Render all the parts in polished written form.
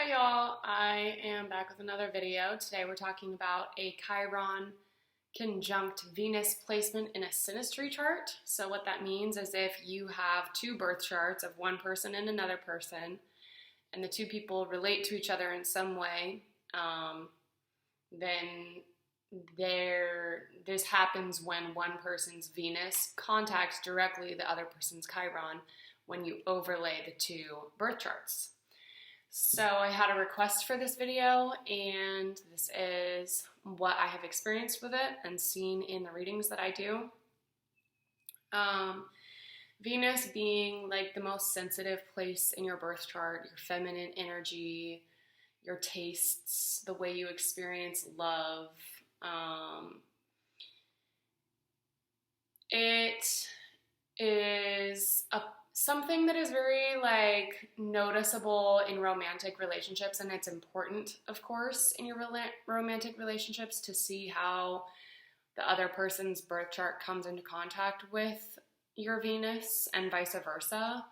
Hi y'all, I am back with another video. Today we're talking about a Chiron conjunct Venus placement in a synastry chart. So what that means is if you have two birth charts of one person and another person, and the two people relate to each other in some way, then this happens when one person's Venus contacts directly the other person's Chiron when you overlay the two birth charts. So I had a request for this video, and this is what I have experienced with it and seen in the readings that I do. Venus being like the most sensitive place in your birth chart, your feminine energy, your tastes, the way you experience love. It is something that is very like noticeable in romantic relationships, and it's important, of course, in your romantic relationships to see how the other person's birth chart comes into contact with your Venus and vice versa.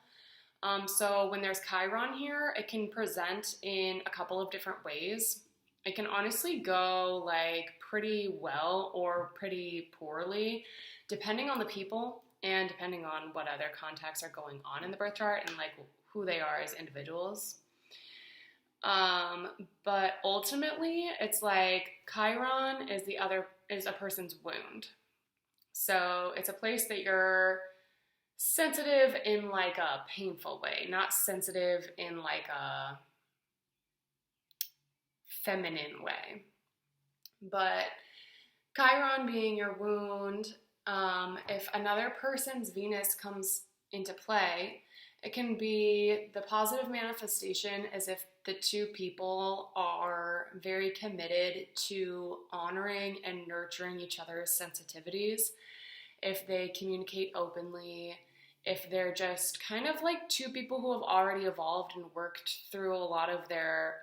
So when there's Chiron here, it can present in a couple of different ways. It can honestly go like pretty well or pretty poorly, depending on the people and depending on what other contacts are going on in the birth chart and like who they are as individuals. But ultimately, it's like Chiron is a person's wound. So it's a place that you're sensitive in like a painful way, not sensitive in like a feminine way. But Chiron being your wound, if another person's Venus comes into play, it can be the positive manifestation as if the two people are very committed to honoring and nurturing each other's sensitivities. If they communicate openly, if they're just kind of like two people who have already evolved and worked through a lot of their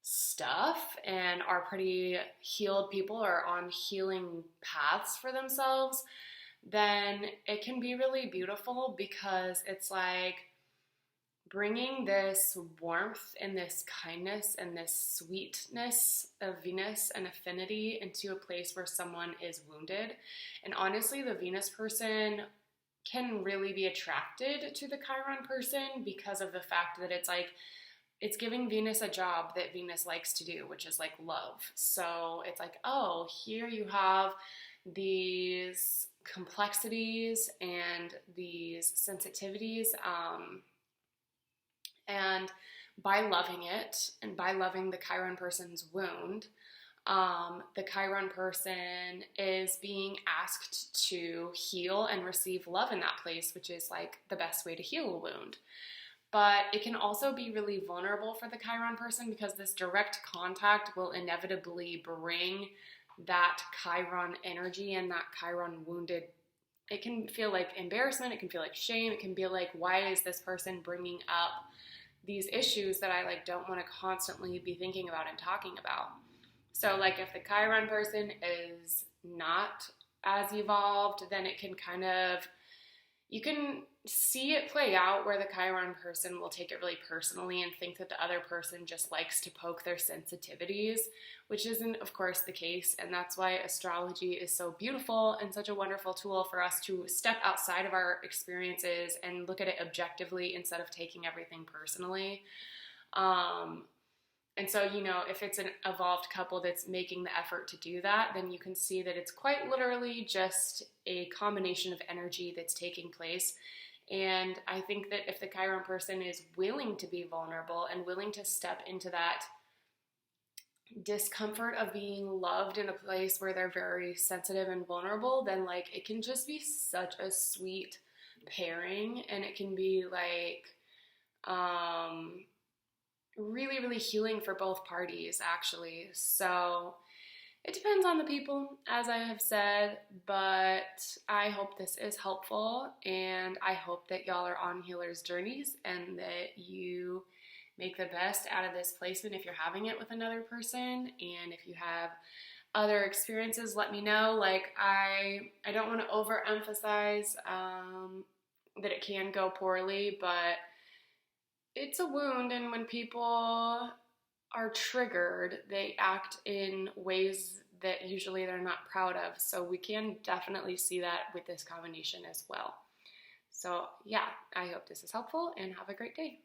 stuff and are pretty healed people or on healing paths for themselves, then it can be really beautiful because it's like bringing this warmth and this kindness and this sweetness of Venus and affinity into a place where someone is wounded. And honestly, the Venus person can really be attracted to the Chiron person because of the fact that it's giving Venus a job that Venus likes to do, which is like love. So it's like, oh, here you have these complexities and these sensitivities. And by loving it and by loving the Chiron person's wound, the Chiron person is being asked to heal and receive love in that place, which is like the best way to heal a wound. But it can also be really vulnerable for the Chiron person because this direct contact will inevitably bring that Chiron energy and that Chiron wounded. It can feel like embarrassment, it can feel like shame, it can be like, why is this person bringing up these issues that I like don't want to constantly be thinking about and talking about? So like if the Chiron person is not as evolved, then it can kind of, you can see it play out where the Chiron person will take it really personally and think that the other person just likes to poke their sensitivities, which isn't, of course, the case. And that's why astrology is so beautiful and such a wonderful tool for us to step outside of our experiences and look at it objectively instead of taking everything personally. And so, you know, if it's an evolved couple that's making the effort to do that, then you can see that it's quite literally just a combination of energy that's taking place. And I think that if the Chiron person is willing to be vulnerable and willing to step into that discomfort of being loved in a place where they're very sensitive and vulnerable, then like it can just be such a sweet pairing, and it can be like really, really healing for both parties, actually. So it depends on the people, as I have said, but I hope this is helpful, and I hope that y'all are on healer's journeys and that you make the best out of this placement if you're having it with another person. And if you have other experiences, let me know. Like, I don't want to overemphasize that it can go poorly, but it's a wound, and when people are triggered, they act in ways that usually they're not proud of. So we can definitely see that with this combination as well. So yeah, I hope this is helpful and have a great day.